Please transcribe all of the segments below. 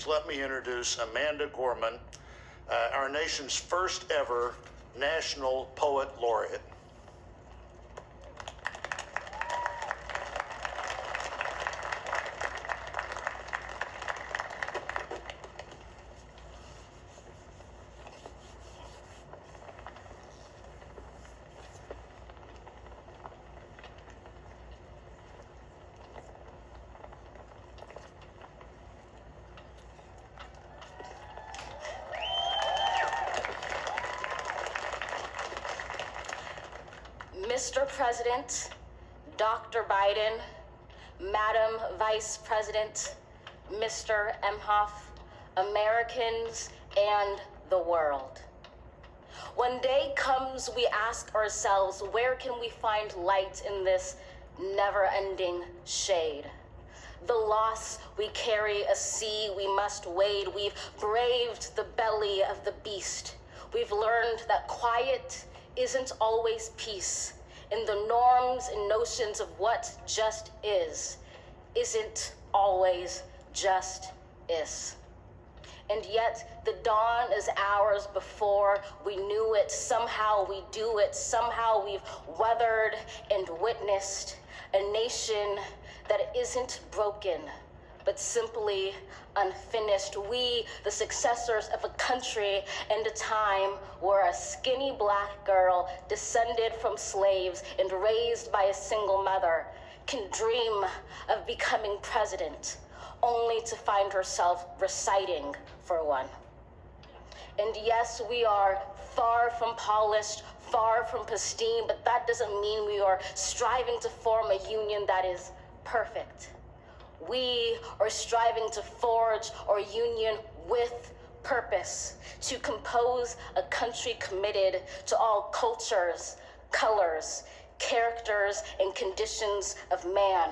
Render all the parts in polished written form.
Let me introduce Amanda Gorman, our nation's first ever National Poet Laureate. Mr. President, Dr. Biden, Madam Vice President, Mr. Emhoff, Americans, and the world. When day comes, we ask ourselves, where can we find light in this never-ending shade? The loss we carry, a sea we must wade. We've braved the belly of the beast. We've learned that quiet isn't always peace. In the norms and notions of what just isn't always just is. And yet the dawn is ours before we knew it. Somehow we do it. Somehow we've weathered and witnessed a nation that isn't broken, but simply unfinished. We, the successors of a country and a time where a skinny black girl descended from slaves and raised by a single mother can dream of becoming president, only to find herself reciting for one. And yes, we are far from polished, far from pristine, but that doesn't mean we are striving to form a union that is perfect. We are striving to forge our union with purpose, to compose a country committed to all cultures, colors, characters, and conditions of man.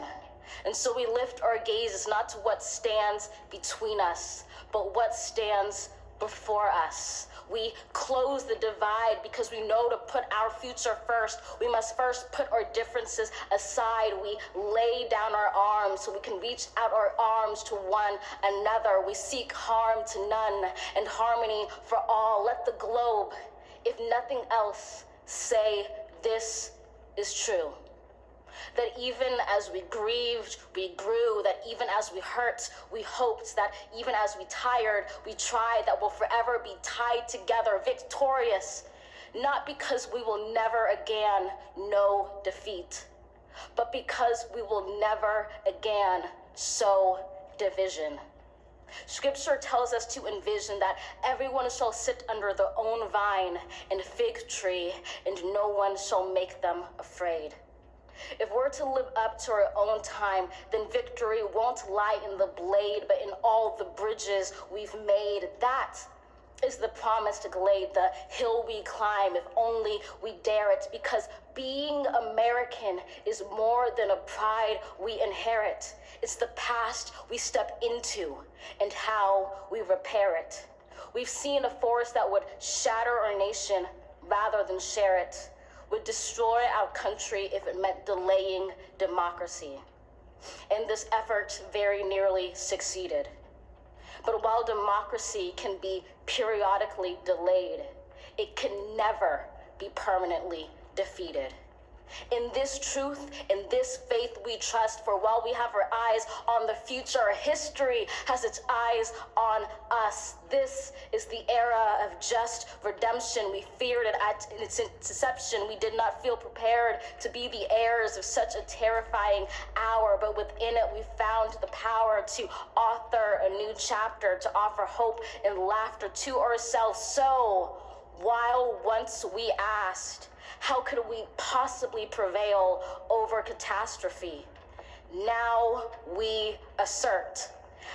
And so we lift our gazes not to what stands between us, but what stands before us. We close the divide because we know to put our future first, we must first put our differences aside. We lay down our arms so we can reach out our arms to one another. We seek harm to none and harmony for all. Let the globe, if nothing else, say this is true. That even as we grieved, we grew. That even as we hurt, we hoped. That even as we tired, we tried. That we'll forever be tied together, victorious. Not because we will never again know defeat, but because we will never again sow division. Scripture tells us to envision that everyone shall sit under their own vine and fig tree, and no one shall make them afraid. If we're to live up to our own time, then victory won't lie in the blade, but in all the bridges we've made. That is the promised glade, the hill we climb, if only we dare it, because being American is more than a pride we inherit. It's the past we step into and how we repair it. We've seen a force that would shatter our nation rather than share it, would destroy our country if it meant delaying democracy. And this effort very nearly succeeded. But while democracy can be periodically delayed, it can never be permanently defeated. In this truth, in this faith we trust, for while we have our eyes on the future, history has its eyes on us. This is the era of just redemption. We feared it at its inception. We did not feel prepared to be the heirs of such a terrifying hour, but within it we found the power to author a new chapter, to offer hope and laughter to ourselves. So, while once we asked, how could we possibly prevail over catastrophe? Now we assert,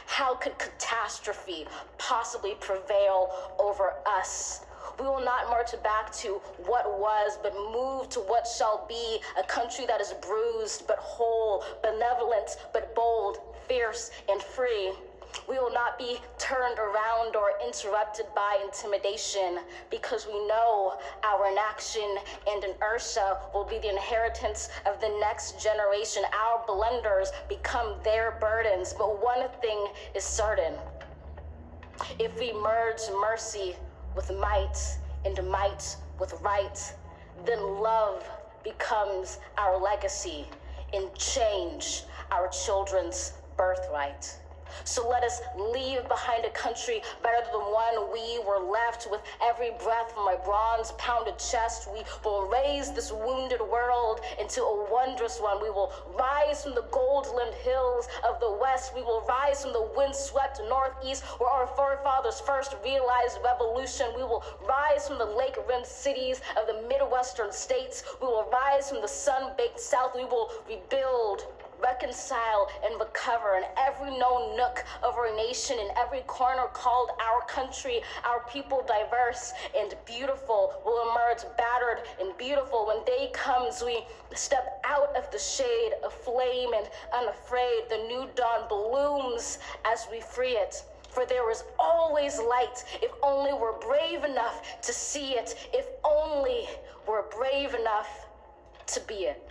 how could catastrophe possibly prevail over us? We will not march back to what was, but move to what shall be, a country that is bruised but whole, benevolent but bold, fierce and free. We will not be turned around or interrupted by intimidation, because we know our inaction and inertia will be the inheritance of the next generation. Our blunders become their burdens. But one thing is certain: If we merge mercy with might and might with right, then love becomes our legacy and change our children's birthright. So let us leave behind a country better than the one we were left. With every breath from my bronze-pounded chest, we will raise this wounded world into a wondrous one. We will rise from the gold-limbed hills of the west. We will rise from the wind-swept northeast, where our forefathers first realized revolution. We will rise from the lake-rimmed cities of the Midwestern states. We will rise from the sun-baked south. We will rebuild, reconcile, and recover in every known nook of our nation, in every corner called our country. Our people, diverse and beautiful, will emerge battered and beautiful. When day comes, we step out of the shade of flame and unafraid. The new dawn blooms as we free it. For there is always light, if only we're brave enough to see it, if only we're brave enough to be it.